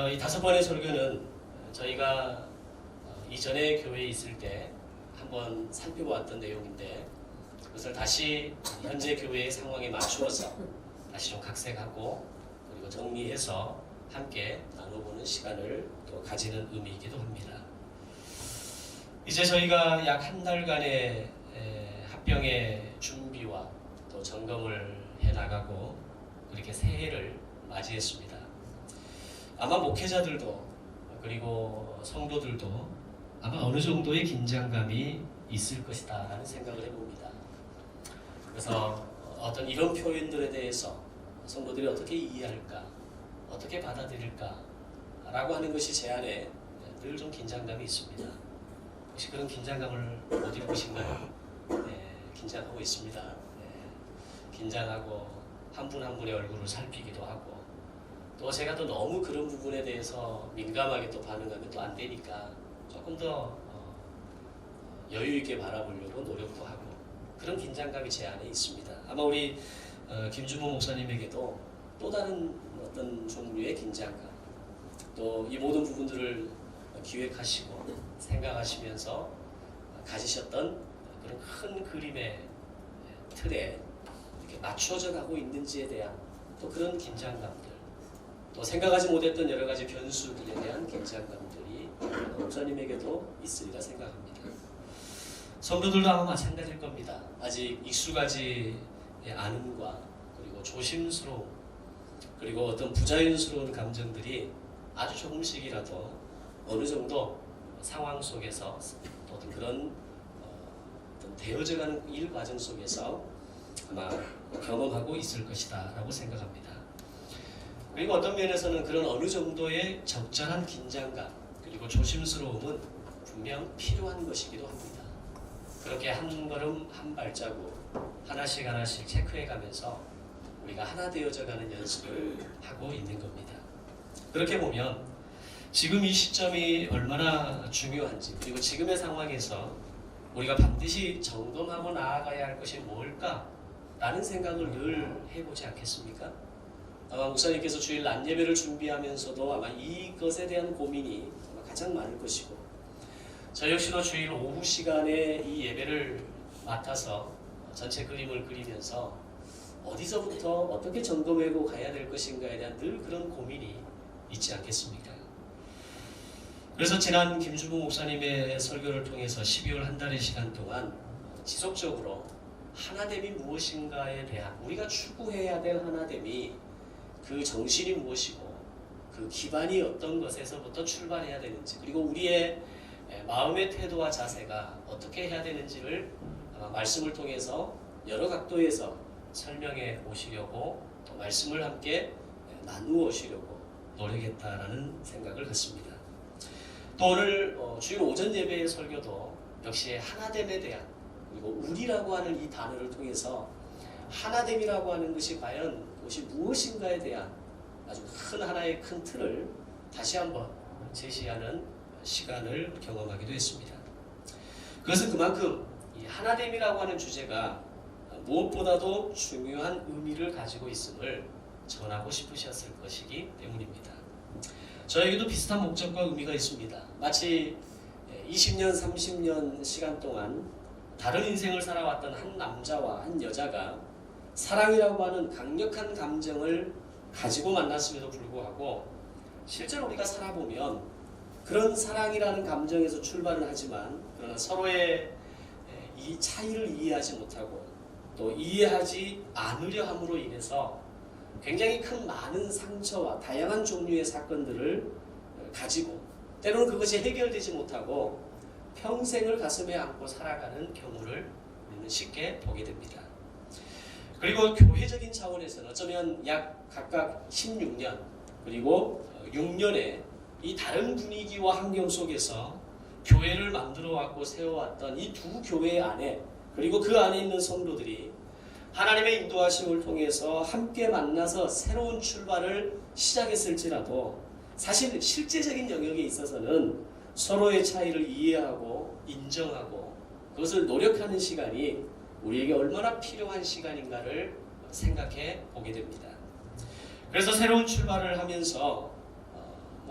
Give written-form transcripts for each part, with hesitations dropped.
이 5번의 설교는 저희가 이전에 교회에 있을 때 한번 살펴보았던 내용인데, 그것을 다시 현재 교회의 상황에 맞추어서 다시 좀 각색하고 그리고 정리해서 함께 나눠보는 시간을 또 가지는 의미이기도 합니다. 이제 저희가 약 한 달간의 합병의 준비와 또 점검을 해나가고 그렇게 새해를 맞이했습니다. 아마 목회자들도 그리고 성도들도 아마 어느 정도의 긴장감이 있을 것이다 라는 생각을 해봅니다. 그래서 어떤 이런 표현들에 대해서 성도들이 어떻게 이해할까, 어떻게 받아들일까 라고 하는 것이 제 안에 늘 좀 긴장감이 있습니다. 혹시 그런 긴장감을 못 읽으신가요? 네, 긴장하고 있습니다. 네, 긴장하고 한 분 한 분의 얼굴을 살피기도 하고, 또 제가 또 너무 그런 부분에 대해서 민감하게 또 반응하면 또 안 되니까 조금 더 여유 있게 바라보려고 노력도 하고, 그런 긴장감이 제 안에 있습니다. 아마 우리 김주모 목사님에게도 또 다른 어떤 종류의 긴장감, 또 이 모든 부분들을 기획하시고 생각하시면서 가지셨던 그런 큰 그림의 틀에 이렇게 맞춰져 가고 있는지에 대한 또 그런 긴장감들, 또 생각하지 못했던 여러 가지 변수들에 대한 긴장감들이 목사님에게도 있으리라 생각합니다. 성도들도 아마 마찬가지일 겁니다. 아직 익숙하지 않음과 그리고 조심스러움, 그리고 어떤 부자연스러운 감정들이 아주 조금씩이라도 어느 정도 상황 속에서 또 어떤 그런 어떤 되어져가는 일 과정 속에서 아마 경험하고 있을 것이다 라고 생각합니다. 그리고 어떤 면에서는 그런 어느 정도의 적절한 긴장감 그리고 조심스러움은 분명 필요한 것이기도 합니다. 그렇게 한 걸음 한 발자국 하나씩 하나씩 체크해가면서 우리가 하나 되어져가는 연습을 하고 있는 겁니다. 그렇게 보면 지금 이 시점이 얼마나 중요한지, 그리고 지금의 상황에서 우리가 반드시 점검하고 나아가야 할 것이 뭘까 라는 생각을 늘 해보지 않겠습니까? 아마 목사님께서 주일 낮 예배를 준비하면서도 아마 이것에 대한 고민이 아마 가장 많을 것이고, 저 역시도 주일 오후 시간에 이 예배를 맡아서 전체 그림을 그리면서 어디서부터 어떻게 점검하고 가야 될 것인가에 대한 늘 그런 고민이 있지 않겠습니까? 그래서 지난 김주모 목사님의 설교를 통해서 12월 한 달의 시간 동안 지속적으로 하나됨이 무엇인가에 대한, 우리가 추구해야 될 하나됨이 그 정신이 무엇이고 그 기반이 어떤 것에서부터 출발해야 되는지, 그리고 우리의 마음의 태도와 자세가 어떻게 해야 되는지를 아마 말씀을 통해서 여러 각도에서 설명해 오시려고, 또 말씀을 함께 나누어 오시려고 노력했다라는 생각을 갖습니다. 또 오늘 주일 오전 예배의 설교도 역시 하나됨에 대한, 그리고 우리라고 하는 이 단어를 통해서 하나됨이라고 하는 것이 과연 그것이 무엇인가에 대한 아주 큰 하나의 큰 틀을 다시 한번 제시하는 시간을 경험하기도 했습니다. 그것은 그만큼 이 하나됨이라고 하는 주제가 무엇보다도 중요한 의미를 가지고 있음을 전하고 싶으셨을 것이기 때문입니다. 저에게도 비슷한 목적과 의미가 있습니다. 마치 20년, 30년 시간 동안 다른 인생을 살아왔던 한 남자와 한 여자가 사랑이라고 하는 강력한 감정을 가지고 만났음에도 불구하고, 실제로 우리가 살아보면 그런 사랑이라는 감정에서 출발을 하지만, 그러나 서로의 이 차이를 이해하지 못하고 또 이해하지 않으려 함으로 인해서 굉장히 큰 많은 상처와 다양한 종류의 사건들을 가지고, 때로는 그것이 해결되지 못하고 평생을 가슴에 안고 살아가는 경우를 우리는 쉽게 보게 됩니다. 그리고 교회적인 차원에서는 어쩌면 약 각각 16년 그리고 6년의 이 다른 분위기와 환경 속에서 교회를 만들어 왔고 세워왔던 이 두 교회 안에, 그리고 그 안에 있는 성도들이 하나님의 인도하심을 통해서 함께 만나서 새로운 출발을 시작했을지라도, 사실 실제적인 영역에 있어서는 서로의 차이를 이해하고 인정하고 그것을 노력하는 시간이 우리에게 얼마나 필요한 시간인가를 생각해 보게 됩니다. 그래서 새로운 출발을 하면서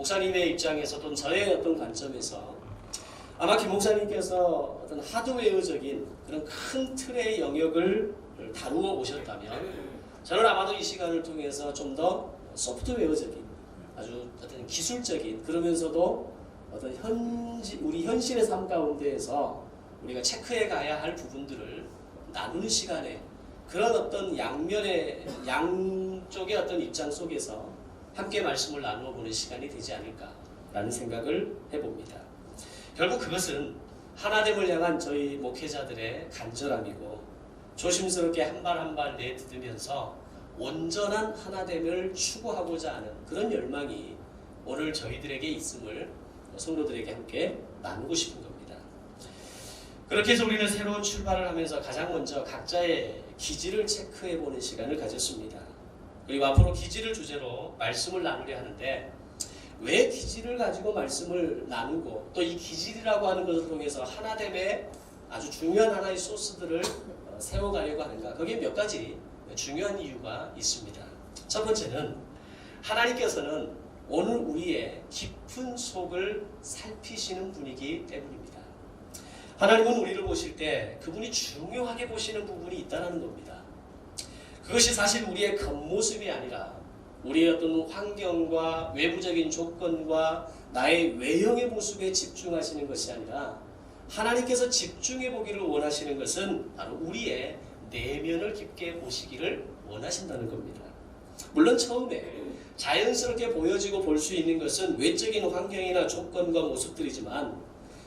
목사님의 입장에서 또는 저의 어떤 관점에서 아마 김 목사님께서 어떤 하드웨어적인 그런 큰 틀의 영역을 다루어 오셨다면 저는 아마도 이 시간을 통해서 좀 더 소프트웨어적인 아주 어떤 기술적인 그러면서도 어떤 우리 현실의 삶 가운데에서 우리가 체크해 가야 할 부분들을 나누는 시간에 그런 어떤 양쪽의 어떤 입장 속에서 함께 말씀을 나누어 보는 시간이 되지 않을까라는 생각을 해봅니다. 결국 그것은 하나됨을 향한 저희 목회자들의 간절함이고 조심스럽게 한 발 한 발 내딛으면서 온전한 하나됨을 추구하고자 하는 그런 열망이 오늘 저희들에게 있음을 성도들에게 함께 나누고 싶은 겁니다. 그렇게 해서 우리는 새로운 출발을 하면서 가장 먼저 각자의 기질을 체크해보는 시간을 가졌습니다. 그리고 앞으로 기질을 주제로 말씀을 나누려 하는데 왜 기질을 가지고 말씀을 나누고 또 이 기질이라고 하는 것을 통해서 하나됨의 아주 중요한 하나의 소스들을 세워가려고 하는가? 거기에 몇 가지 중요한 이유가 있습니다. 첫 번째는 하나님께서는 오늘 우리의 깊은 속을 살피시는 분이기 때문입니다. 하나님은 우리를 보실 때 그분이 중요하게 보시는 부분이 있다는 겁니다. 그것이 사실 우리의 겉모습이 아니라 우리의 어떤 환경과 외부적인 조건과 나의 외형의 모습에 집중하시는 것이 아니라 하나님께서 집중해 보기를 원하시는 것은 바로 우리의 내면을 깊게 보시기를 원하신다는 겁니다. 물론 처음에 자연스럽게 보여지고 볼 수 있는 것은 외적인 환경이나 조건과 모습들이지만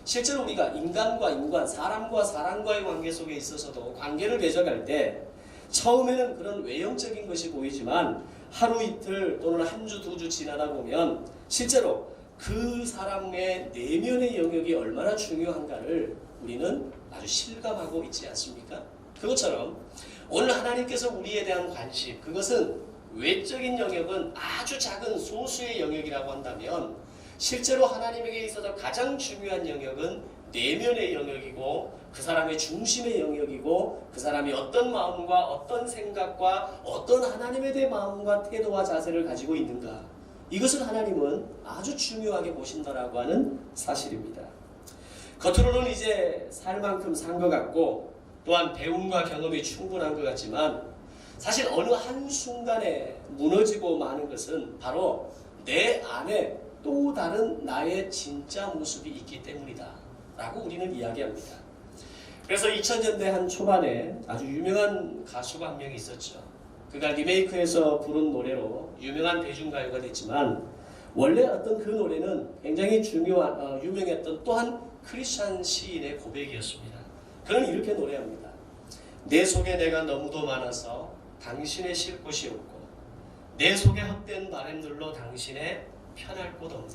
실제로 우리가 인간과 인간, 사람과 사람과의 관계 속에 있어서도 관계를 맺어갈 때 처음에는 그런 외형적인 것이 보이지만 하루 이틀 또는 한 주, 두 주 지나다 보면 실제로 그 사람의 내면의 영역이 얼마나 중요한가를 우리는 아주 실감하고 있지 않습니까? 그것처럼 오늘 하나님께서 우리에 대한 관심, 그것은 외적인 영역은 아주 작은 소수의 영역이라고 한다면 실제로 하나님에게 있어서 가장 중요한 영역은 내면의 영역이고 그 사람의 중심의 영역이고 그 사람이 어떤 마음과 어떤 생각과 어떤 하나님에 대한 마음과 태도와 자세를 가지고 있는가, 이것을 하나님은 아주 중요하게 보신다라고 하는 사실입니다. 겉으로는 이제 살 만큼 산 것 같고 또한 배움과 경험이 충분한 것 같지만 사실 어느 한순간에 무너지고 마는 것은 바로 내 안에 또 다른 나의 진짜 모습이 있기 때문이다 라고 우리는 이야기합니다. 그래서 2000년대 한 초반에 아주 유명한 가수가 한 명이 있었죠. 그가 리메이크해서 부른 노래로 유명한 대중가요가 됐지만 원래 어떤 그 노래는 굉장히 유명했던 또한 크리스찬 시인의 고백이었습니다. 그는 이렇게 노래합니다. 내 속에 내가 너무도 많아서 당신의 쉴 곳이 없고 내 속에 헛된 바람들로 당신의 편할 곳 없네.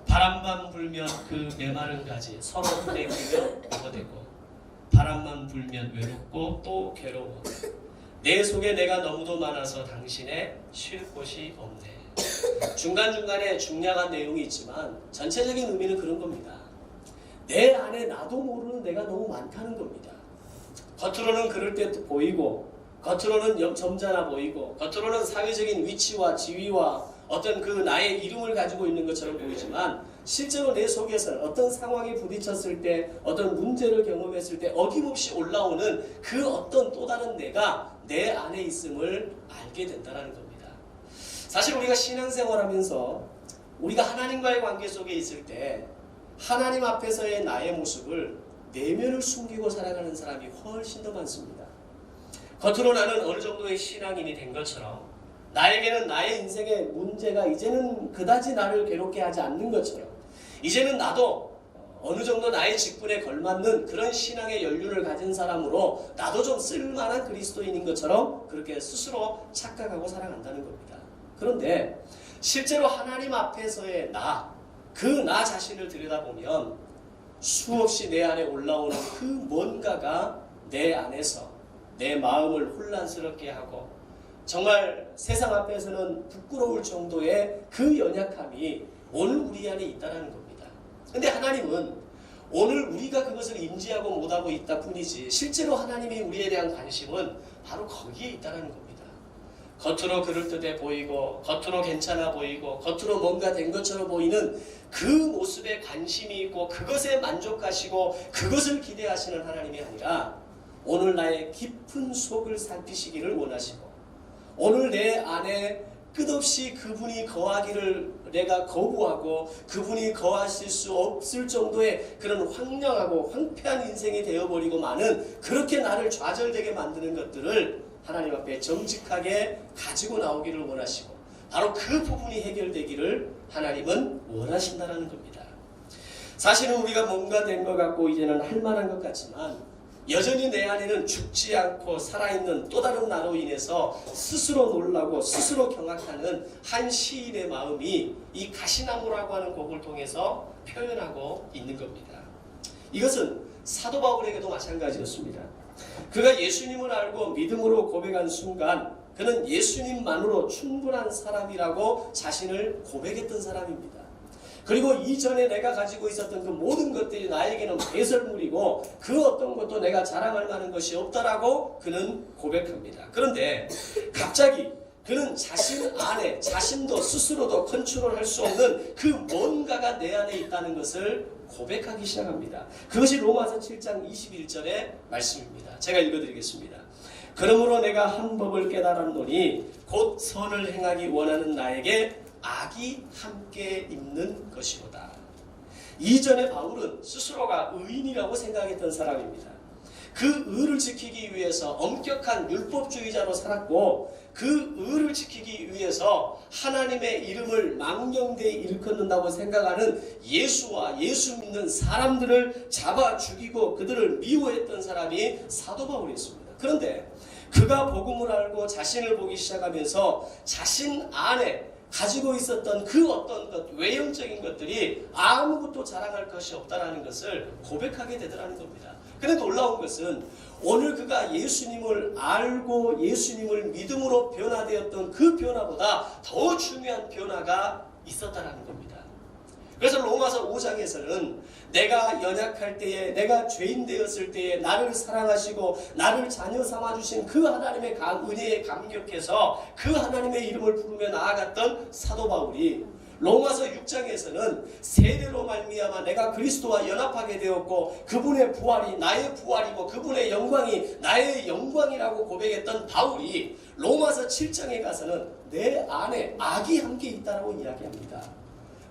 바람만 불면 그 메마른 가지 서로 부대끼며 먹어대고 바람만 불면 외롭고 또 괴로워. 내 속에 내가 너무도 많아서 당신의 쉴 곳이 없네. 중간중간에 중량한 내용이 있지만 전체적인 의미는 그런 겁니다. 내 안에 나도 모르는 내가 너무 많다는 겁니다. 겉으로는 그럴 때 보이고 겉으로는 점잖아 보이고 겉으로는 사회적인 위치와 지위와 어떤 그 나의 이름을 가지고 있는 것처럼 보이지만 실제로 내 속에서 어떤 상황에 부딪혔을 때 어떤 문제를 경험했을 때 어김없이 올라오는 그 어떤 또 다른 내가 내 안에 있음을 알게 된다는 겁니다. 사실 우리가 신앙생활하면서 우리가 하나님과의 관계 속에 있을 때 하나님 앞에서의 나의 모습을 내면을 숨기고 살아가는 사람이 훨씬 더 많습니다. 겉으로 나는 어느 정도의 신앙인이 된 것처럼 나에게는 나의 인생의 문제가 이제는 그다지 나를 괴롭게 하지 않는 것처럼 이제는 나도 어느 정도 나의 직분에 걸맞는 그런 신앙의 연륜을 가진 사람으로 나도 좀 쓸만한 그리스도인인 것처럼 그렇게 스스로 착각하고 살아간다는 겁니다. 그런데 실제로 하나님 앞에서의 그 나 자신을 들여다보면 수없이 내 안에 올라오는 그 뭔가가 내 안에서 내 마음을 혼란스럽게 하고 정말 세상 앞에서는 부끄러울 정도의 그 연약함이 오늘 우리 안에 있다는 겁니다. 그런데 하나님은 오늘 우리가 그것을 인지하고 못하고 있다 뿐이지 실제로 하나님이 우리에 대한 관심은 바로 거기에 있다는 겁니다. 겉으로 그럴듯해 보이고 겉으로 괜찮아 보이고 겉으로 뭔가 된 것처럼 보이는 그 모습에 관심이 있고 그것에 만족하시고 그것을 기대하시는 하나님이 아니라 오늘 나의 깊은 속을 살피시기를 원하시고 오늘 내 안에 끝없이 그분이 거하기를 내가 거부하고 그분이 거하실 수 없을 정도의 그런 황량하고 황폐한 인생이 되어버리고 마는 그렇게 나를 좌절되게 만드는 것들을 하나님 앞에 정직하게 가지고 나오기를 원하시고 바로 그 부분이 해결되기를 하나님은 원하신다는 겁니다. 사실은 우리가 뭔가 된 것 같고 이제는 할 만한 것 같지만 여전히 내 안에는 죽지 않고 살아있는 또 다른 나로 인해서 스스로 놀라고 스스로 경악하는 한 시인의 마음이 이 가시나무라고 하는 곡을 통해서 표현하고 있는 겁니다. 이것은 사도 바울에게도 마찬가지였습니다. 그가 예수님을 알고 믿음으로 고백한 순간 그는 예수님만으로 충분한 사람이라고 자신을 고백했던 사람입니다. 그리고 이전에 내가 가지고 있었던 그 모든 것들이 나에게는 배설물이고 그 어떤 것도 내가 자랑할 만한 것이 없다라고 그는 고백합니다. 그런데 갑자기 그는 자신 안에 자신도 스스로도 컨트롤할 수 없는 그 뭔가가 내 안에 있다는 것을 고백하기 시작합니다. 그것이 로마서 7장 21절의 말씀입니다. 제가 읽어드리겠습니다. 그러므로 내가 한 법을 깨달았노니 곧 선을 행하기 원하는 나에게 악이 함께 있는 것이로다. 이전에 바울은 스스로가 의인이라고 생각했던 사람입니다. 그 의를 지키기 위해서 엄격한 율법주의자로 살았고 그 의를 지키기 위해서 하나님의 이름을 망령되이 일컫는다고 생각하는 예수와 예수 믿는 사람들을 잡아 죽이고 그들을 미워했던 사람이 사도 바울이었습니다. 그런데 그가 복음을 알고 자신을 보기 시작하면서 자신 안에 가지고 있었던 그 어떤 것, 외형적인 것들이 아무것도 자랑할 것이 없다는 것을 고백하게 되더라는 겁니다. 그런데 놀라운 것은 오늘 그가 예수님을 알고 예수님을 믿음으로 변화되었던 그 변화보다 더 중요한 변화가 있었다는 겁니다. 그래서 로마서 5장에서는 내가 연약할 때에 내가 죄인 되었을 때에 나를 사랑하시고 나를 자녀 삼아주신 그 하나님의 은혜에 감격해서 그 하나님의 이름을 부르며 나아갔던 사도 바울이 로마서 6장에서는 세례로 말미암아 내가 그리스도와 연합하게 되었고 그분의 부활이 나의 부활이고 그분의 영광이 나의 영광이라고 고백했던 바울이 로마서 7장에 가서는 내 안에 악이 함께 있다고 이야기합니다.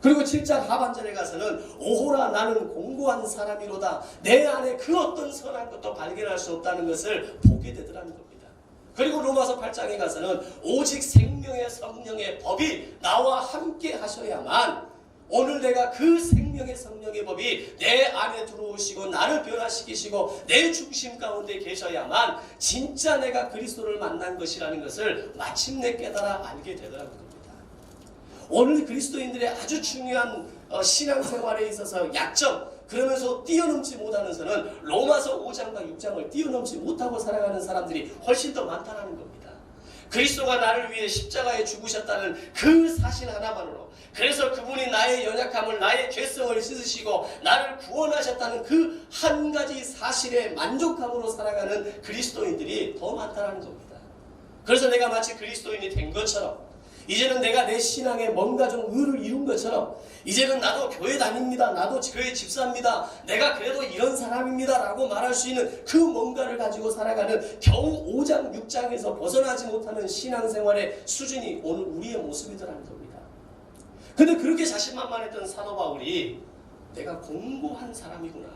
그리고 7장 하반절에 가서는 오호라 나는 공고한 사람이로다. 내 안에 그 어떤 선한 것도 발견할 수 없다는 것을 보게 되더라는 겁니다. 그리고 로마서 8장에 가서는 오직 생명의 성령의 법이 나와 함께 하셔야만 오늘 내가 그 생명의 성령의 법이 내 안에 들어오시고 나를 변화시키시고 내 중심 가운데 계셔야만 진짜 내가 그리스도를 만난 것이라는 것을 마침내 깨달아 알게 되더라는 겁니다. 오늘 그리스도인들의 아주 중요한 신앙생활에 있어서 약점, 그러면서 뛰어넘지 못하는 선은 로마서 5장과 6장을 뛰어넘지 못하고 살아가는 사람들이 훨씬 더 많다는 겁니다. 그리스도가 나를 위해 십자가에 죽으셨다는 그 사실 하나만으로, 그래서 그분이 나의 연약함을 나의 죄성을 씻으시고 나를 구원하셨다는 그 한 가지 사실에 만족함으로 살아가는 그리스도인들이 더 많다는 겁니다. 그래서 내가 마치 그리스도인이 된 것처럼 이제는 내가 내 신앙에 뭔가 좀 의를 이룬 것처럼 이제는 나도 교회 다닙니다. 나도 교회 집사입니다. 내가 그래도 이런 사람입니다. 라고 말할 수 있는 그 뭔가를 가지고 살아가는 겨우 5장 6장에서 벗어나지 못하는 신앙생활의 수준이 오늘 우리의 모습이더라는 겁니다. 근데 그렇게 자신만만했던 사도 바울이 내가 공고한 사람이구나.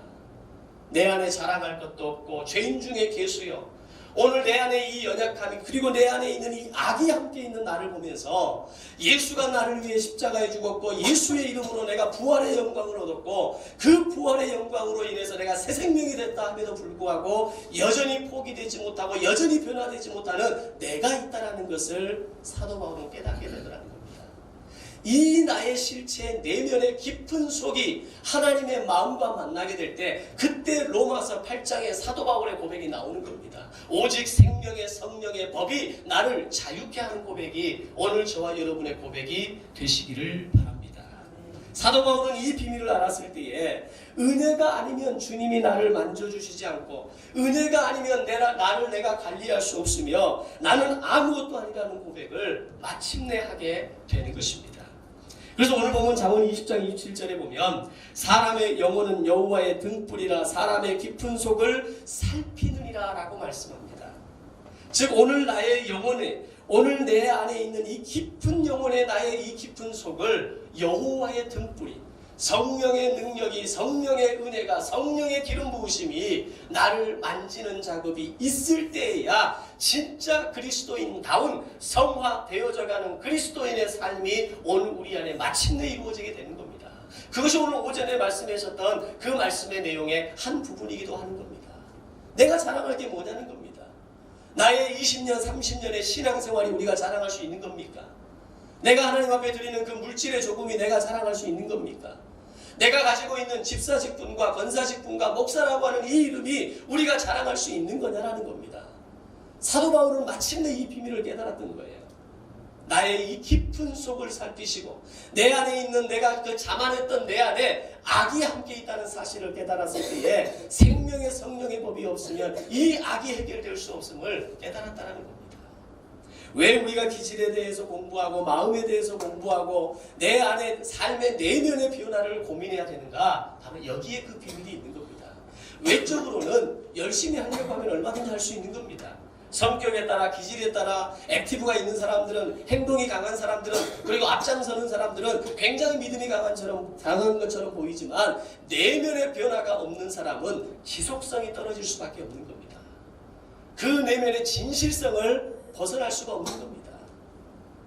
내 안에 자랑할 것도 없고 죄인 중에 괴수여. 오늘 내 안에 이 연약함이 그리고 내 안에 있는 이 악이 함께 있는 나를 보면서 예수가 나를 위해 십자가에 죽었고 예수의 이름으로 내가 부활의 영광을 얻었고 그 부활의 영광으로 인해서 내가 새 생명이 됐다 함에도 불구하고 여전히 포기되지 못하고 여전히 변화되지 못하는 내가 있다는 것을 사도 바울은 깨닫게 되더라는 겁니다. 이 나의 실체 내면의 깊은 속이 하나님의 마음과 만나게 될 때 그때 로마서 8장의 사도 바울의 고백이 나오는 겁니다. 오직 생명의 성령의 법이 나를 자유케 하는 고백이 오늘 저와 여러분의 고백이 되시기를 바랍니다. 사도 바울은 이 비밀을 알았을 때에 은혜가 아니면 주님이 나를 만져주시지 않고 은혜가 아니면 나를 내가 관리할 수 없으며 나는 아무것도 아니라는 고백을 마침내 하게 되는 것입니다. 그래서 오늘 보면 잠언 20장 27절에 보면 사람의 영혼은 여호와의 등불이라 사람의 깊은 속을 살피느니라 라고 말씀합니다. 즉 오늘 나의 영혼에 오늘 내 안에 있는 이 깊은 영혼의 나의 이 깊은 속을 여호와의 등불이 성령의 능력이 성령의 은혜가 성령의 기름 부으심이 나를 만지는 작업이 있을 때에야 진짜 그리스도인다운 성화되어져가는 그리스도인의 삶이 오늘 우리 안에 마침내 이루어지게 되는 겁니다. 그것이 오늘 오전에 말씀하셨던 그 말씀의 내용의 한 부분이기도 하는 겁니다. 내가 자랑할 게 뭐냐는 겁니다. 나의 20년 30년의 신앙생활이 우리가 자랑할 수 있는 겁니까? 내가 하나님 앞에 드리는 그 물질의 조금이 내가 자랑할 수 있는 겁니까? 내가 가지고 있는 집사직분과 권사직분과 목사라고 하는 이 이름이 우리가 자랑할 수 있는 거냐라는 겁니다. 사도 바울은 마침내 이 비밀을 깨달았던 거예요. 나의 이 깊은 속을 살피시고 내 안에 있는 내가 그 자만했던 내 안에 악이 함께 있다는 사실을 깨달았을 때에 생명의 성령의 법이 없으면 이 악이 해결될 수 없음을 깨달았다는 겁니다. 왜 우리가 기질에 대해서 공부하고 마음에 대해서 공부하고 내 안에 삶의 내면의 변화를 고민해야 되는가? 바로 여기에 그 비밀이 있는 겁니다. 외적으로는 열심히 하려고 하면 얼마든지 할 수 있는 겁니다. 성격에 따라 기질에 따라 액티브가 있는 사람들은 행동이 강한 사람들은 그리고 앞장서는 사람들은 굉장히 믿음이 강한 것처럼 보이지만 내면의 변화가 없는 사람은 지속성이 떨어질 수밖에 없는 겁니다. 그 내면의 진실성을 벗어날 수가 없는 겁니다.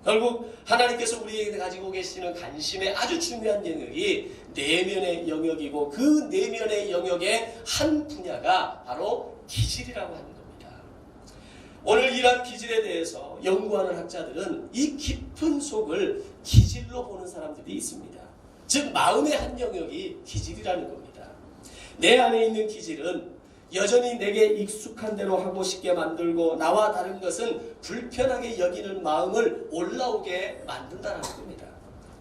결국 하나님께서 우리에게 가지고 계시는 관심의 아주 중요한 영역이 내면의 영역이고 그 내면의 영역의 한 분야가 바로 기질이라고 하는 겁니다. 오늘 이러한 기질에 대해서 연구하는 학자들은 이 깊은 속을 기질로 보는 사람들이 있습니다. 즉 마음의 한 영역이 기질이라는 겁니다. 내 안에 있는 기질은 여전히 내게 익숙한 대로 하고 싶게 만들고 나와 다른 것은 불편하게 여기는 마음을 올라오게 만든다는 겁니다.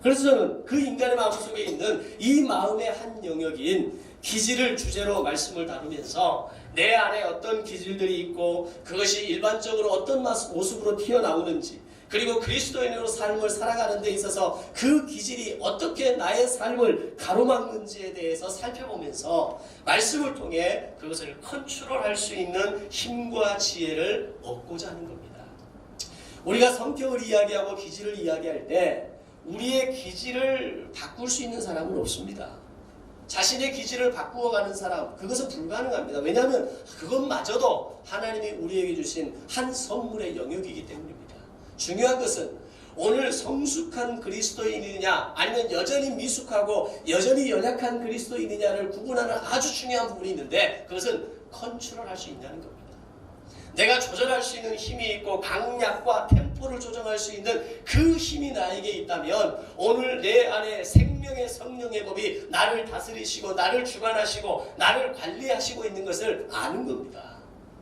그래서 저는 그 인간의 마음속에 있는 이 마음의 한 영역인 기질을 주제로 말씀을 다루면서 내 안에 어떤 기질들이 있고 그것이 일반적으로 어떤 모습으로 튀어나오는지 그리고 그리스도인으로 삶을 살아가는 데 있어서 그 기질이 어떻게 나의 삶을 가로막는지에 대해서 살펴보면서 말씀을 통해 그것을 컨트롤할 수 있는 힘과 지혜를 얻고자 하는 겁니다. 우리가 성격을 이야기하고 기질을 이야기할 때 우리의 기질을 바꿀 수 있는 사람은 없습니다. 자신의 기질을 바꾸어가는 사람, 그것은 불가능합니다. 왜냐하면 그것마저도 하나님이 우리에게 주신 한 선물의 영역이기 때문입니다. 중요한 것은 오늘 성숙한 그리스도인이냐 아니면 여전히 미숙하고 여전히 연약한 그리스도인이냐를 구분하는 아주 중요한 부분이 있는데 그것은 컨트롤할 수 있냐는 겁니다. 내가 조절할 수 있는 힘이 있고 강약과 템포를 조정할 수 있는 그 힘이 나에게 있다면 오늘 내 안에 생명의 성령의 법이 나를 다스리시고 나를 주관하시고 나를 관리하시고 있는 것을 아는 겁니다.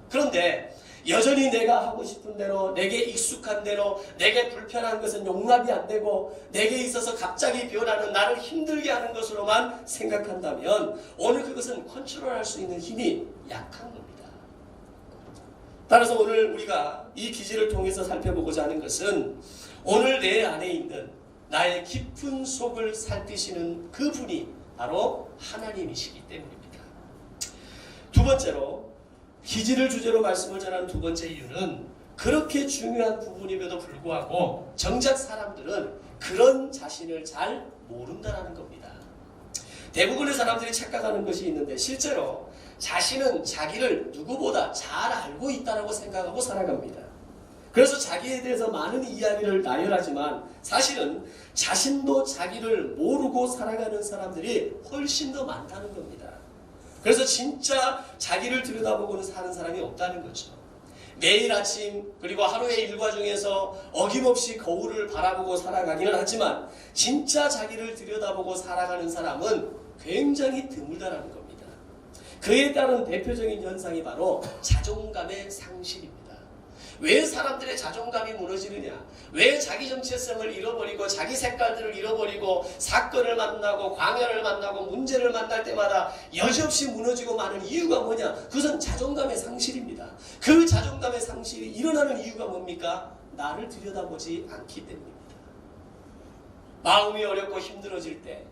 그런데 여전히 내가 하고 싶은 대로 내게 익숙한 대로 내게 불편한 것은 용납이 안 되고 내게 있어서 갑자기 변하는 나를 힘들게 하는 것으로만 생각한다면 오늘 그것은 컨트롤할 수 있는 힘이 약한 겁니다. 따라서 오늘 우리가 이 기질을 통해서 살펴보고자 하는 것은 오늘 내 안에 있는 나의 깊은 속을 살피시는 그분이 바로 하나님이시기 때문입니다. 두 번째로 기질을 주제로 말씀을 전하는 두 번째 이유는 그렇게 중요한 부분임에도 불구하고 정작 사람들은 그런 자신을 잘 모른다는 겁니다. 대부분의 사람들이 착각하는 것이 있는데 실제로 자신은 자기를 누구보다 잘 알고 있다고 생각하고 살아갑니다. 그래서 자기에 대해서 많은 이야기를 나열하지만 사실은 자신도 자기를 모르고 살아가는 사람들이 훨씬 더 많다는 겁니다. 그래서 진짜 자기를 들여다보고는 사는 사람이 없다는 거죠. 매일 아침 그리고 하루의 일과 중에서 어김없이 거울을 바라보고 살아가기는 하지만 진짜 자기를 들여다보고 살아가는 사람은 굉장히 드물다라는 겁니다. 그에 따른 대표적인 현상이 바로 자존감의 상실입니다. 왜 사람들의 자존감이 무너지느냐? 왜 자기 정체성을 잃어버리고 자기 색깔들을 잃어버리고 사건을 만나고 광야를 만나고 문제를 만날 때마다 여지없이 무너지고 마는 이유가 뭐냐? 그것은 자존감의 상실입니다. 그 자존감의 상실이 일어나는 이유가 뭡니까? 나를 들여다보지 않기 때문입니다. 마음이 어렵고 힘들어질 때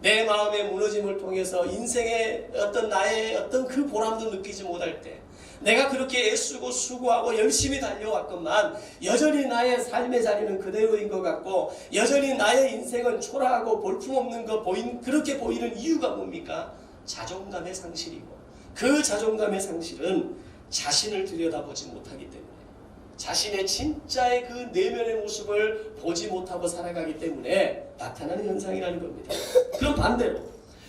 내 마음의 무너짐을 통해서 인생의 어떤 나의 어떤 그 보람도 느끼지 못할 때 내가 그렇게 애쓰고 수고하고 열심히 달려왔건만 여전히 나의 삶의 자리는 그대로인 것 같고 여전히 나의 인생은 초라하고 볼품없는 거 그렇게 보이는 이유가 뭡니까? 자존감의 상실이고 그 자존감의 상실은 자신을 들여다보지 못하기 때문에 자신의 진짜의 그 내면의 모습을 보지 못하고 살아가기 때문에 나타나는 현상이라는 겁니다. 그럼 반대로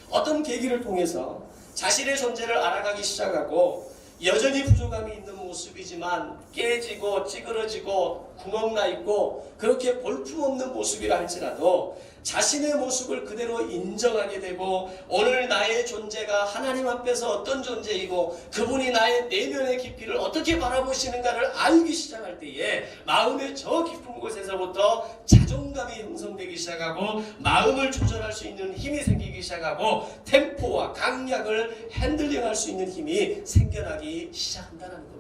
어떤 계기를 통해서 자신의 존재를 알아가기 시작하고 여전히 부족함이 있는 모습이지만 깨지고 찌그러지고 구멍나 있고 그렇게 볼품없는 모습이라 할지라도 자신의 모습을 그대로 인정하게 되고 오늘 나의 존재가 하나님 앞에서 어떤 존재이고 그분이 나의 내면의 깊이를 어떻게 바라보시는가를 알기 시작할 때에 마음의 저 깊은 곳에서부터 자존감이 형성되기 시작하고 마음을 조절할 수 있는 힘이 생기기 시작하고 템포와 강약을 핸들링할 수 있는 힘이 생겨나기 시작한다는 겁니다.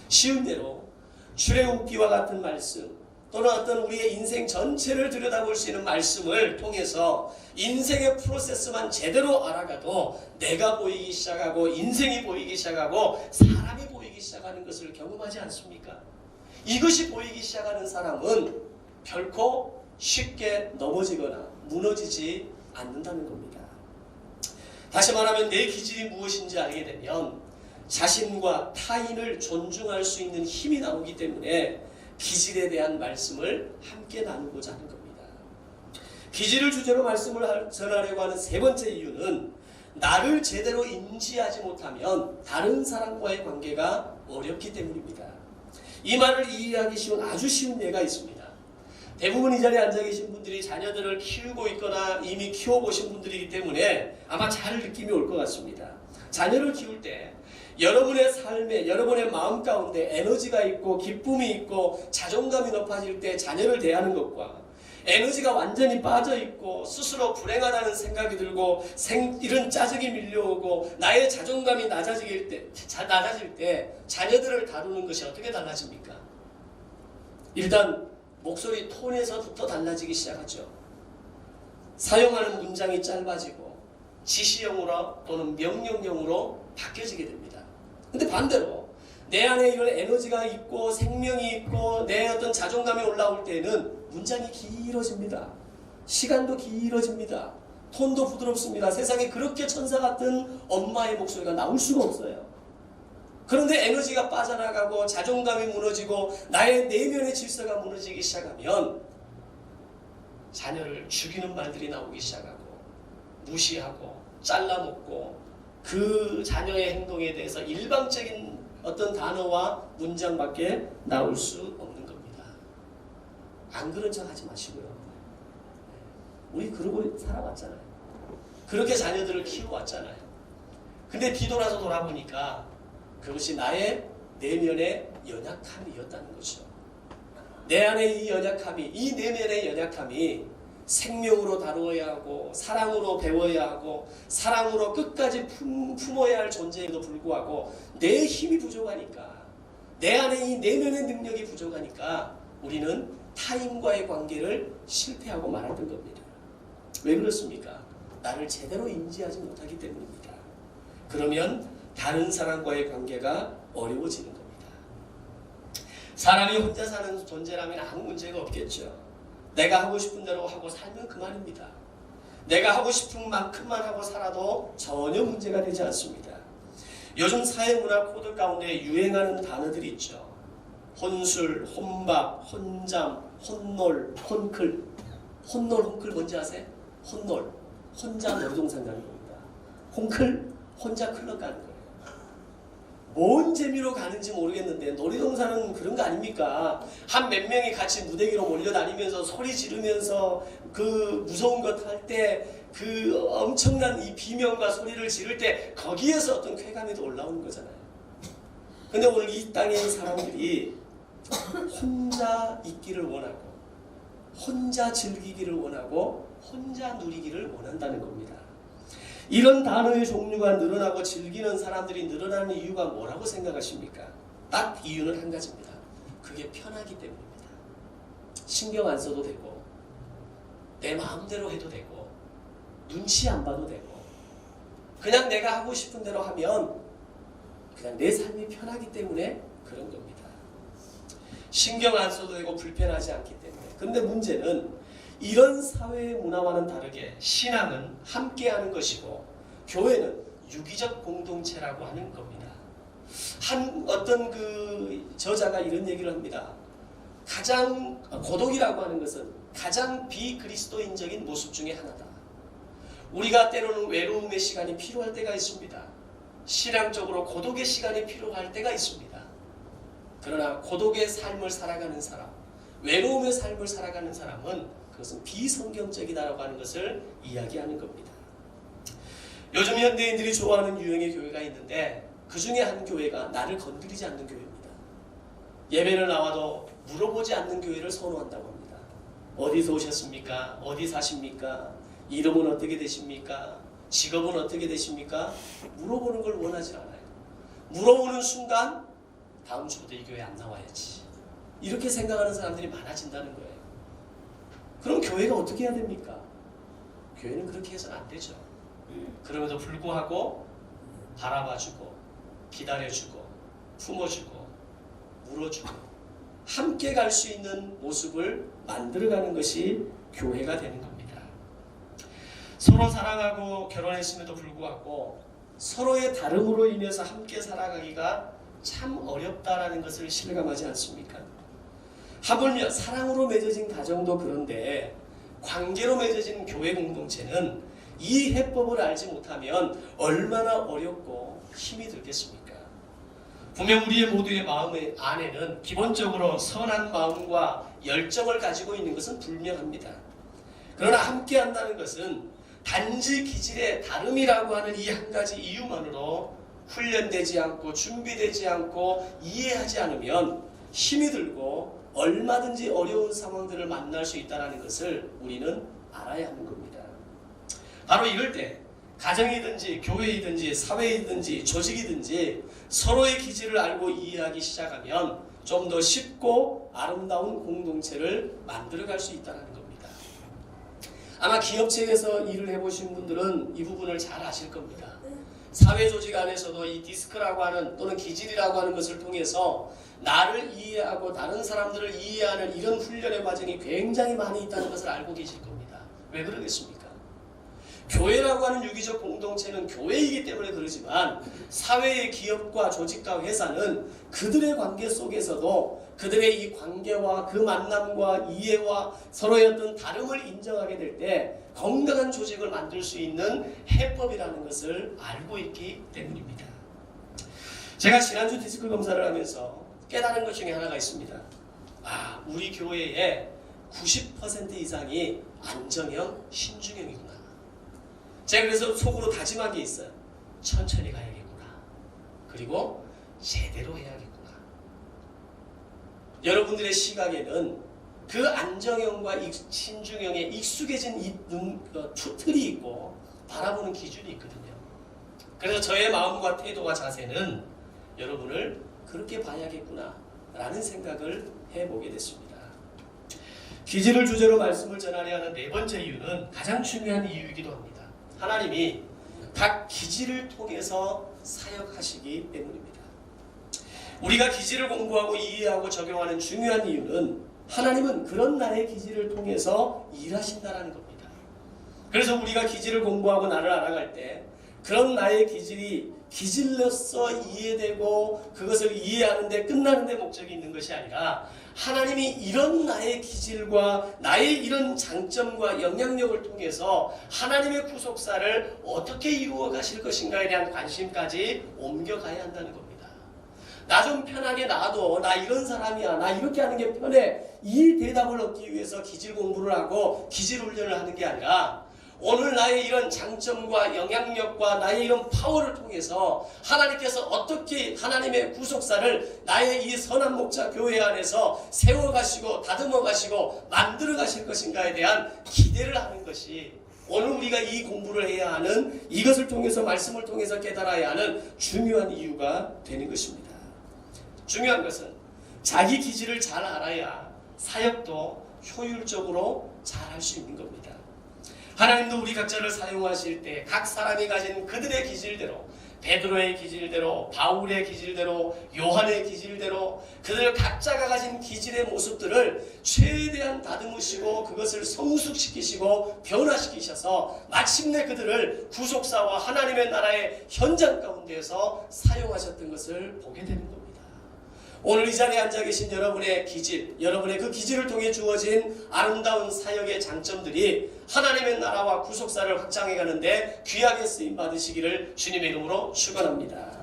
쉬운 대로 출애굽기와 같은 말씀 또는 어떤 우리의 인생 전체를 들여다볼 수 있는 말씀을 통해서 인생의 프로세스만 제대로 알아가도 내가 보이기 시작하고 인생이 보이기 시작하고 사람이 보이기 시작하는 것을 경험하지 않습니까? 이것이 보이기 시작하는 사람은 결코 쉽게 넘어지거나 무너지지 않는다는 겁니다. 다시 말하면 내 기질이 무엇인지 알게 되면 자신과 타인을 존중할 수 있는 힘이 나오기 때문에 기질에 대한 말씀을 함께 나누고자 하는 겁니다. 기질을 주제로 말씀을 전하려고 하는 세 번째 이유는 나를 제대로 인지하지 못하면 다른 사람과의 관계가 어렵기 때문입니다. 이 말을 이해하기 쉬운 아주 쉬운 예가 있습니다. 대부분 이 자리에 앉아 계신 분들이 자녀들을 키우고 있거나 이미 키워보신 분들이기 때문에 아마 잘 느낌이 올 것 같습니다. 자녀를 키울 때 여러분의 삶에 여러분의 마음 가운데 에너지가 있고 기쁨이 있고 자존감이 높아질 때 자녀를 대하는 것과 에너지가 완전히 빠져있고 스스로 불행하다는 생각이 들고 이런 짜증이 밀려오고 나의 자존감이 낮아질 때 자녀들을 다루는 것이 어떻게 달라집니까? 일단 목소리 톤에서부터 달라지기 시작하죠. 사용하는 문장이 짧아지고 지시형으로 또는 명령형으로 바뀌어지게 됩니다. 근데 반대로 내 안에 이런 에너지가 있고 생명이 있고 내 어떤 자존감이 올라올 때는 문장이 길어집니다. 시간도 길어집니다. 톤도 부드럽습니다. 세상에 그렇게 천사 같은 엄마의 목소리가 나올 수가 없어요. 그런데 에너지가 빠져나가고 자존감이 무너지고 나의 내면의 질서가 무너지기 시작하면 자녀를 죽이는 말들이 나오기 시작하고 무시하고 잘라먹고 그 자녀의 행동에 대해서 일방적인 어떤 단어와 문장밖에 나올 수 없는 겁니다. 안 그런 척 하지 마시고요. 우리 그러고 살아왔잖아요. 그렇게 자녀들을 키워왔잖아요. 근데 뒤돌아서 돌아보니까 그것이 나의 내면의 연약함이었다는 거죠. 내 안에 이 연약함이, 이 내면의 연약함이 생명으로 다루어야 하고 사랑으로 배워야 하고 사랑으로 끝까지 품어야 할 존재에도 불구하고 내 힘이 부족하니까 내 안에 이 내면의 능력이 부족하니까 우리는 타인과의 관계를 실패하고 말았던 겁니다. 왜 그렇습니까? 나를 제대로 인지하지 못하기 때문입니다. 그러면 다른 사람과의 관계가 어려워지는 겁니다. 사람이 혼자 사는 존재라면 아무 문제가 없겠죠. 내가 하고 싶은 대로 하고 살면 그만입니다. 내가 하고 싶은 만큼만 하고 살아도 전혀 문제가 되지 않습니다. 요즘 사회문화 코드 가운데 유행하는 단어들이 있죠. 혼술, 혼밥, 혼잠, 혼놀, 혼클. 혼놀, 혼클 뭔지 아세요? 혼놀, 혼자 놀이동산 가는 겁니다. 혼클, 혼자 클럽 가는 거예요. 뭔 재미로 가는지 모르겠는데 놀이동산은 그런 거 아닙니까? 한 몇 명이 같이 무대기로 몰려다니면서 소리 지르면서 그 무서운 것 할 때 그 엄청난 이 비명과 소리를 지를 때 거기에서 어떤 쾌감이 또 올라오는 거잖아요. 근데 오늘 이 땅에 있는 사람들이 혼자 있기를 원하고 혼자 즐기기를 원하고 혼자 누리기를 원한다는 겁니다. 이런 단어의 종류가 늘어나고 즐기는 사람들이 늘어나는 이유가 뭐라고 생각하십니까? 딱 이유는 한 가지입니다. 그게 편하기 때문입니다. 신경 안 써도 되고 내 마음대로 해도 되고 눈치 안 봐도 되고 그냥 내가 하고 싶은 대로 하면 그냥 내 삶이 편하기 때문에 그런 겁니다. 신경 안 써도 되고 불편하지 않기 때문에. 그런데 문제는 이런 사회의 문화와는 다르게 신앙은 함께하는 것이고 교회는 유기적 공동체라고 하는 겁니다. 어떤 그 저자가 이런 얘기를 합니다. 가장 고독이라고 하는 것은 가장 비그리스도인적인 모습 중에 하나다. 우리가 때로는 외로움의 시간이 필요할 때가 있습니다. 신앙적으로 고독의 시간이 필요할 때가 있습니다. 그러나 고독의 삶을 살아가는 사람, 외로움의 삶을 살아가는 사람은 그것은 비성경적이다라고 하는 것을 이야기하는 겁니다. 요즘 현대인들이 좋아하는 유형의 교회가 있는데 그 중에 한 교회가 나를 건드리지 않는 교회입니다. 예배를 나와도 물어보지 않는 교회를 선호한다고 합니다. 어디서 오셨습니까? 어디 사십니까? 이름은 어떻게 되십니까? 직업은 어떻게 되십니까? 물어보는 걸 원하지 않아요. 물어보는 순간 다음 주부터 이 교회 안 나와야지. 이렇게 생각하는 사람들이 많아진다는 거예요. 그럼 교회가 어떻게 해야 됩니까? 교회는 그렇게 해서는 안 되죠. 그럼에도 불구하고 바라봐주고 기다려주고 품어주고 물어주고 함께 갈 수 있는 모습을 만들어가는 것이 교회가 되는 겁니다. 서로 사랑하고 결혼했음에도 불구하고 서로의 다름으로 인해서 함께 살아가기가 참 어렵다라는 것을 실감하지 않습니까? 하물며 사랑으로 맺어진 가정도 그런데 관계로 맺어진 교회 공동체는 이 해법을 알지 못하면 얼마나 어렵고 힘이 들겠습니까? 분명 우리의 모두의 마음 안에는 기본적으로 선한 마음과 열정을 가지고 있는 것은 분명합니다. 그러나 함께한다는 것은 단지 기질의 다름이라고 하는 이 한 가지 이유만으로 훈련되지 않고 준비되지 않고 이해하지 않으면 힘이 들고 얼마든지 어려운 상황들을 만날 수 있다는 것을 우리는 알아야 하는 겁니다. 바로 이럴 때 가정이든지 교회이든지 사회이든지 조직이든지 서로의 기질을 알고 이해하기 시작하면 좀 더 쉽고 아름다운 공동체를 만들어갈 수 있다는 겁니다. 아마 기업체에서 일을 해보신 분들은 이 부분을 잘 아실 겁니다. 사회조직 안에서도 이 디스크라고 하는 또는 기질이라고 하는 것을 통해서 나를 이해하고 다른 사람들을 이해하는 이런 훈련의 과정이 굉장히 많이 있다는 것을 알고 계실 겁니다. 왜 그러겠습니까? 교회라고 하는 유기적 공동체는 교회이기 때문에 그러지만 사회의 기업과 조직과 회사는 그들의 관계 속에서도 그들의 이 관계와 그 만남과 이해와 서로의 어떤 다름을 인정하게 될 때 건강한 조직을 만들 수 있는 해법이라는 것을 알고 있기 때문입니다. 제가 지난주 디스크 검사를 하면서 깨달은 것 중에 하나가 있습니다. 우리 교회의 90% 이상이 안정형, 신중형이구나. 제가 그래서 속으로 다짐한 게 있어요. 천천히 가야겠구나. 그리고 제대로 해야겠구나. 여러분들의 시각에는 그 안정형과 신중형에 익숙해진 이 틀이 있고 바라보는 기준이 있거든요. 그래서 저의 마음과 태도와 자세는 여러분을 그렇게 봐야겠구나 라는 생각을 해보게 됐습니다. 기질을 주제로 말씀을 전하려 하는 네 번째 이유는 가장 중요한 이유이기도 합니다. 하나님이 각 기질을 통해서 사역하시기 때문입니다. 우리가 기질을 공부하고 이해하고 적용하는 중요한 이유는 하나님은 그런 나의 기질을 통해서 일하신다는 겁니다. 그래서 우리가 기질을 공부하고 나를 알아갈 때 그런 나의 기질이 기질로서 이해되고 그것을 이해하는 데 끝나는 데 목적이 있는 것이 아니라 하나님이 이런 나의 기질과 나의 이런 장점과 영향력을 통해서 하나님의 구속사를 어떻게 이루어 가실 것인가에 대한 관심까지 옮겨가야 한다는 겁니다. 나 좀 편하게 놔둬. 나 이런 사람이야. 나 이렇게 하는 게 편해. 이 대답을 얻기 위해서 기질 공부를 하고 기질 훈련을 하는 게 아니라 오늘 나의 이런 장점과 영향력과 나의 이런 파워를 통해서 하나님께서 어떻게 하나님의 구속사를 나의 이 선한 목자 교회 안에서 세워가시고 다듬어가시고 만들어가실 것인가에 대한 기대를 하는 것이 오늘 우리가 이 공부를 해야 하는, 이것을 통해서 말씀을 통해서 깨달아야 하는 중요한 이유가 되는 것입니다. 중요한 것은 자기 기질을 잘 알아야 사역도 효율적으로 잘 할 수 있는 겁니다. 하나님도 우리 각자를 사용하실 때 각 사람이 가진 그들의 기질대로, 베드로의 기질대로, 바울의 기질대로, 요한의 기질대로 그들 각자가 가진 기질의 모습들을 최대한 다듬으시고 그것을 성숙시키시고 변화시키셔서 마침내 그들을 구속사와 하나님의 나라의 현장 가운데에서 사용하셨던 것을 보게 되는 겁니다. 오늘 이 자리에 앉아 계신 여러분의 기질, 여러분의 그 기질을 통해 주어진 아름다운 사역의 장점들이 하나님의 나라와 구속사를 확장해 가는데 귀하게 쓰임 받으시기를 주님의 이름으로 축원합니다.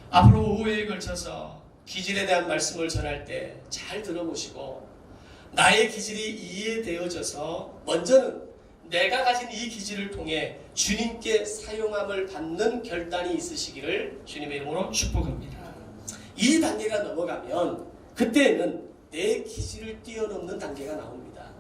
앞으로 오후에 걸쳐서 기질에 대한 말씀을 전할 때 잘 들어보시고 나의 기질이 이해되어져서 먼저는 내가 가진 이 기질을 통해 주님께 사용함을 받는 결단이 있으시기를 주님의 이름으로 축복합니다. 이 단계가 넘어가면 그때는 내 기질을 뛰어넘는 단계가 나옵니다.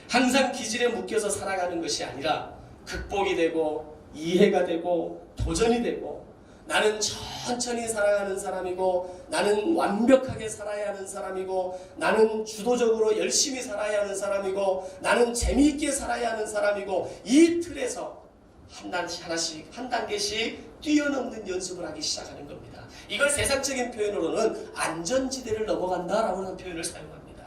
항상 기질에 묶여서 살아가는 것이 아니라 극복이 되고 이해가 되고 도전이 되고 나는 천천히 살아가는 사람이고 나는 완벽하게 살아야 하는 사람이고 나는 주도적으로 열심히 살아야 하는 사람이고 나는 재미있게 살아야 하는 사람이고 이 틀에서 하나씩 한 단계씩 뛰어넘는 연습을 하기 시작하는 겁니다. 이걸 세상적인 표현으로는 안전지대를 넘어간다라고 하는 표현을 사용합니다.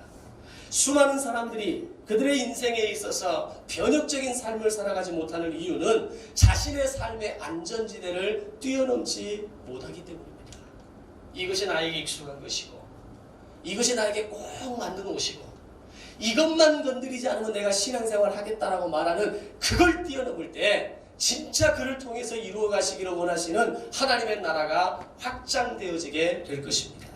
수많은 사람들이 그들의 인생에 있어서 변혁적인 삶을 살아가지 못하는 이유는 자신의 삶의 안전지대를 뛰어넘지 못하기 때문입니다. 이것이 나에게 익숙한 것이고 이것이 나에게 꼭 맞는 옷이고 이것만 건드리지 않으면 내가 신앙생활을 하겠다라고 말하는 그걸 뛰어넘을 때 진짜 그를 통해서 이루어 가시기를 원하시는 하나님의 나라가 확장되어지게 될 것입니다.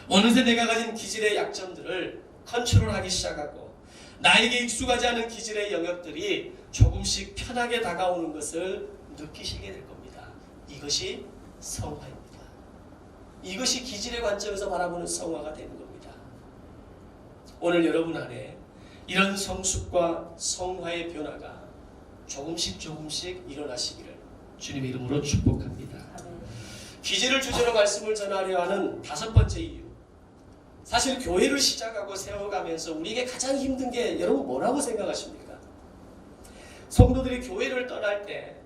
어느새 내가 가진 기질의 약점들을 컨트롤하기 시작하고 나에게 익숙하지 않은 기질의 영역들이 조금씩 편하게 다가오는 것을 느끼시게 될 겁니다. 이것이 성화입니다. 이것이 기질의 관점에서 바라보는 성화가 되는 겁니다. 오늘 여러분 안에 이런 성숙과 성화의 변화가 조금씩 일어나시기를 주님의 이름으로 축복합니다. 기질을 주제로 말씀을 전하려 하는 다섯 번째 이유, 사실 교회를 시작하고 세워가면서 우리에게 가장 힘든 게 여러분 뭐라고 생각하십니까? 성도들이 교회를 떠날 때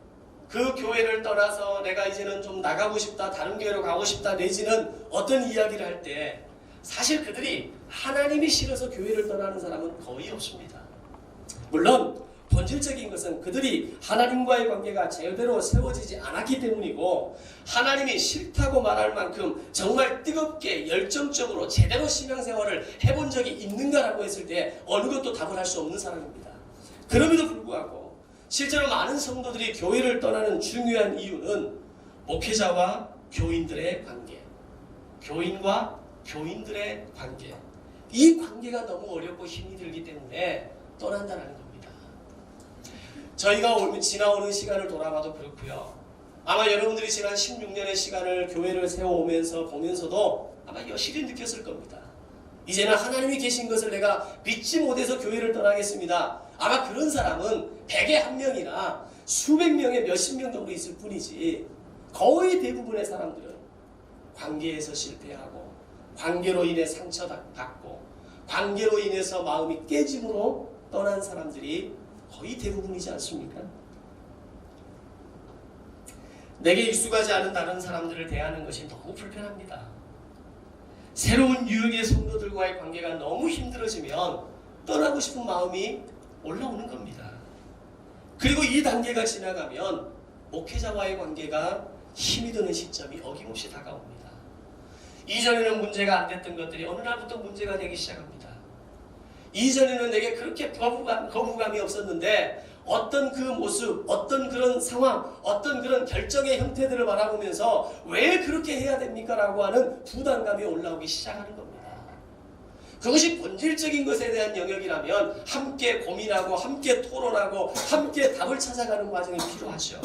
그 교회를 떠나서 내가 이제는 좀 나가고 싶다, 다른 교회로 가고 싶다, 내지는 어떤 이야기를 할 때 사실 그들이 하나님이 싫어서 교회를 떠나는 사람은 거의 없습니다. 물론 본질적인 것은 그들이 하나님과의 관계가 제대로 세워지지 않았기 때문이고 하나님이 싫다고 말할 만큼 정말 뜨겁게 열정적으로 제대로 신앙생활을 해본 적이 있는가라고 했을 때 어느 것도 답을 할 수 없는 사람입니다. 그럼에도 불구하고 실제로 많은 성도들이 교회를 떠나는 중요한 이유는 목회자와 교인들의 관계, 교인과 교인들의 관계, 이 관계가 너무 어렵고 힘이 들기 때문에 떠난다는 겁니다. 저희가 지나오는 시간을 돌아봐도 그렇고요. 아마 여러분들이 지난 16년의 시간을 교회를 세워오면서 보면서도 아마 여실히 느꼈을 겁니다. 이제는 하나님이 계신 것을 내가 믿지 못해서 교회를 떠나겠습니다. 아마 그런 사람은 100에 1명이나 수백 명에 몇십 명 정도 있을 뿐이지 거의 대부분의 사람들은 관계에서 실패하고 관계로 인해 상처받고 관계로 인해서 마음이 깨짐으로 떠난 사람들이 거의 대부분이지 않습니까? 내게 익숙하지 않은 다른 사람들을 대하는 것이 너무 불편합니다. 새로운 유형의 성도들과의 관계가 너무 힘들어지면 떠나고 싶은 마음이 올라오는 겁니다. 그리고 이 단계가 지나가면 목회자와의 관계가 힘이 드는 시점이 어김없이 다가옵니다. 이전에는 문제가 안 됐던 것들이 어느 날부터 문제가 되기 시작합니다. 이전에는 내게 그렇게 거부감이 없었는데 어떤 그 모습, 어떤 그런 상황, 어떤 그런 결정의 형태들을 바라보면서 왜 그렇게 해야 됩니까? 라고 하는 부담감이 올라오기 시작하는 겁니다. 그것이 본질적인 것에 대한 영역이라면 함께 고민하고 함께 토론하고 함께 답을 찾아가는 과정이 필요하죠.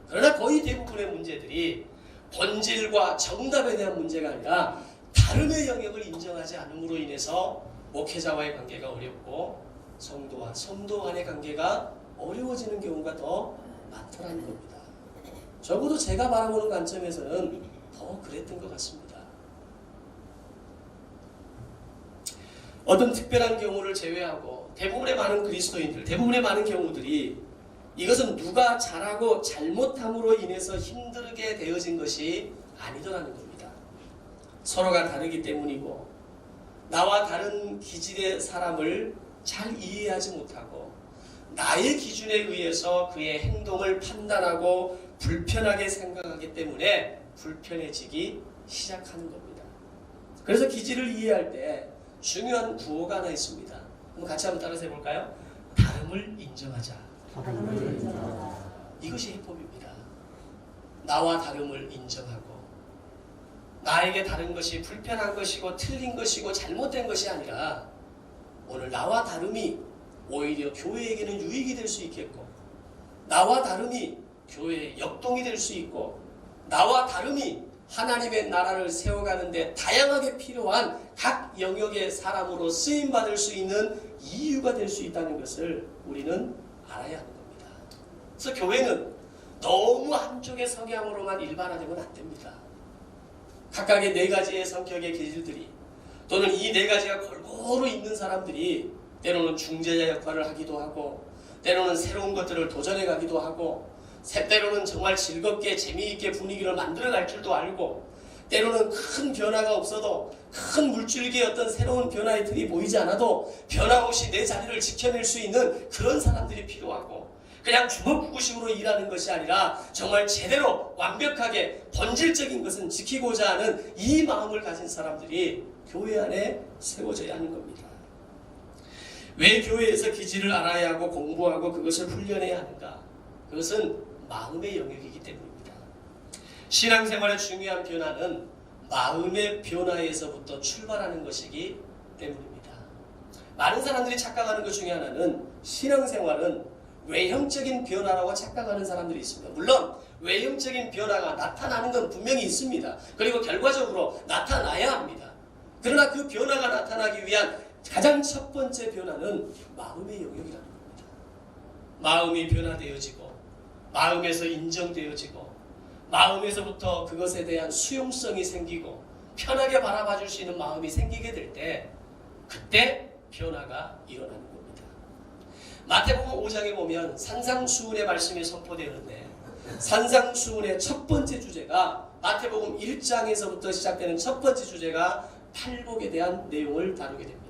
그러나 거의 대부분의 문제들이 본질과 정답에 대한 문제가 아니라 다름의 영역을 인정하지 않음으로 인해서 목회자와의 관계가 어렵고 성도와 성도 간의 관계가 어려워지는 경우가 더 많다는 겁니다. 적어도 제가 바라보는 관점에서는 더 그랬던 것 같습니다. 어떤 특별한 경우를 제외하고 대부분의 많은 그리스도인들, 대부분의 많은 경우들이 이것은 누가 잘하고 잘못함으로 인해서 힘들게 되어진 것이 아니더라는 겁니다. 서로가 다르기 때문이고 나와 다른 기질의 사람을 잘 이해하지 못하고 나의 기준에 의해서 그의 행동을 판단하고 불편하게 생각하기 때문에 불편해지기 시작하는 겁니다. 그래서 기질을 이해할 때 중요한 구호가 하나 있습니다. 한번 같이 한번 따라서 해볼까요? 다름을 인정하자. 이것이 해법입니다. 나와 다름을 인정하고 나에게 다른 것이 불편한 것이고 틀린 것이고 잘못된 것이 아니라 오늘 나와 다름이 오히려 교회에게는 유익이 될 수 있겠고 나와 다름이 교회의 역동이 될 수 있고 나와 다름이 하나님의 나라를 세워가는데 다양하게 필요한 각 영역의 사람으로 쓰임받을 수 있는 이유가 될 수 있다는 것을 우리는 알아야 하는 겁니다. 그래서 교회는 너무 한쪽의 성향으로만 일반화되면 안 됩니다. 각각의 네 가지의 성격의 기질들이 또는 이 네 가지가 골고루 있는 사람들이 때로는 중재자 역할을 하기도 하고 때로는 새로운 것들을 도전해 가기도 하고 때로는 정말 즐겁게 재미있게 분위기를 만들어갈 줄도 알고 때로는 큰 변화가 없어도 큰 물줄기의 어떤 새로운 변화의 틀이 보이지 않아도 변함없이 내 자리를 지켜낼 수 있는 그런 사람들이 필요하고 그냥 주먹구구식으로 일하는 것이 아니라 정말 제대로 완벽하게 본질적인 것은 지키고자 하는 이 마음을 가진 사람들이 교회 안에 세워져야 하는 겁니다. 왜 교회에서 기질을 알아야 하고 공부하고 그것을 훈련해야 하는가? 그것은 마음의 영역이기 때문입니다. 신앙생활의 중요한 변화는 마음의 변화에서부터 출발하는 것이기 때문입니다. 많은 사람들이 착각하는 것 중에 하나는 신앙생활은 외형적인 변화라고 착각하는 사람들이 있습니다. 물론 외형적인 변화가 나타나는 건 분명히 있습니다. 그리고 결과적으로 나타나야 합니다. 그러나 그 변화가 나타나기 위한 가장 첫 번째 변화는 마음의 영역이라는 겁니다. 마음이 변화되어지고 마음에서 인정되어지고 마음에서부터 그것에 대한 수용성이 생기고 편하게 바라봐줄 수 있는 마음이 생기게 될 때 그때 변화가 일어나는 겁니다. 마태복음 5장에 보면 산상수훈의 말씀이 선포되는데 산상수훈의 첫 번째 주제가 마태복음 1장에서부터 시작되는 첫 번째 주제가 팔복에 대한 내용을 다루게 됩니다.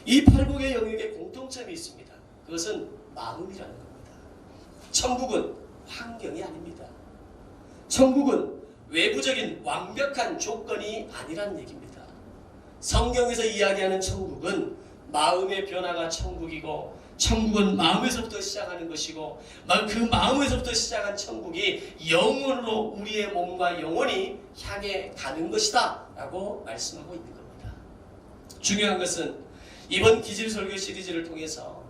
이 팔복의 영역에 공통점이 있습니다. 그것은 마음이라는 겁니다. 천국은 환경이 아닙니다. 천국은 외부적인 완벽한 조건이 아니라는 얘기입니다. 성경에서 이야기하는 천국은 마음의 변화가 천국이고 천국은 마음에서부터 시작하는 것이고 그 마음에서부터 시작한 천국이 영원으로 우리의 몸과 영혼이 향해 가는 것이다 라고 말씀하고 있는 겁니다. 중요한 것은 이번 기질 설교 시리즈를 통해서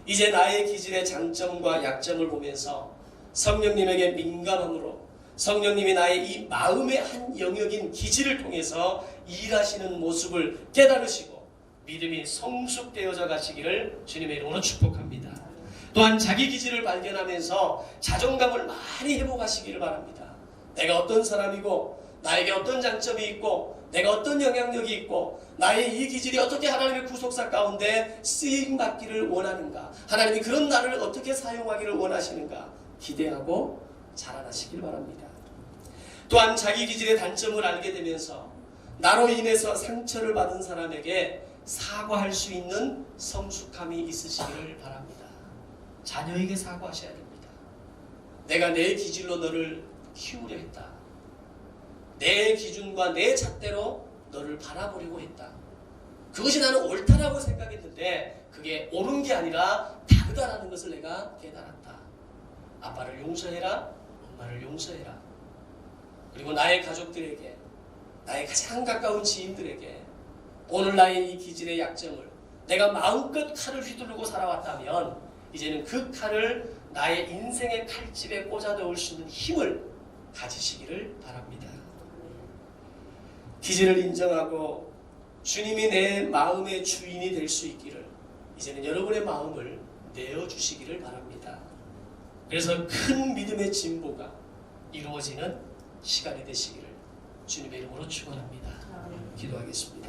이제 나의 기질의 장점과 약점을 보면서 성령님에게 민감함으로 성령님이 나의 이 마음의 한 영역인 기질을 통해서 일하시는 모습을 깨달으시고 믿음이 성숙되어져 가시기를 주님의 이름으로 축복합니다. 또한 자기 기질을 발견하면서 자존감을 많이 회복하시기를 바랍니다. 내가 어떤 사람이고 나에게 어떤 장점이 있고 내가 어떤 영향력이 있고 나의 이 기질이 어떻게 하나님의 구속사 가운데 쓰임받기를 원하는가, 하나님이 그런 나를 어떻게 사용하기를 원하시는가 기대하고 자라나시길 바랍니다. 또한 자기 기질의 단점을 알게 되면서 나로 인해서 상처를 받은 사람에게 사과할 수 있는 성숙함이 있으시기를 바랍니다. 자녀에게 사과하셔야 됩니다. 내가 내 기질로 너를 키우려 했다. 내 기준과 내 잣대로 너를 바라보려고 했다. 그것이 나는 옳다라고 생각했는데 그게 옳은 게 아니라 다르다라는 것을 내가 깨달았다. 아빠를 용서해라. 엄마를 용서해라. 그리고 나의 가족들에게, 나의 가장 가까운 지인들에게 오늘 나의 이 기질의 약점을 내가 마음껏 칼을 휘두르고 살아왔다면 이제는 그 칼을 나의 인생의 칼집에 꽂아 넣을 수 있는 힘을 가지시기를 바랍니다. 기질을 인정하고 주님이 내 마음의 주인이 될 수 있기를 이제는 여러분의 마음을 내어주시기를 바랍니다. 그래서 큰 믿음의 진보가 이루어지는 시간이 되시기를 주님의 이름으로 축원합니다. 기도하겠습니다.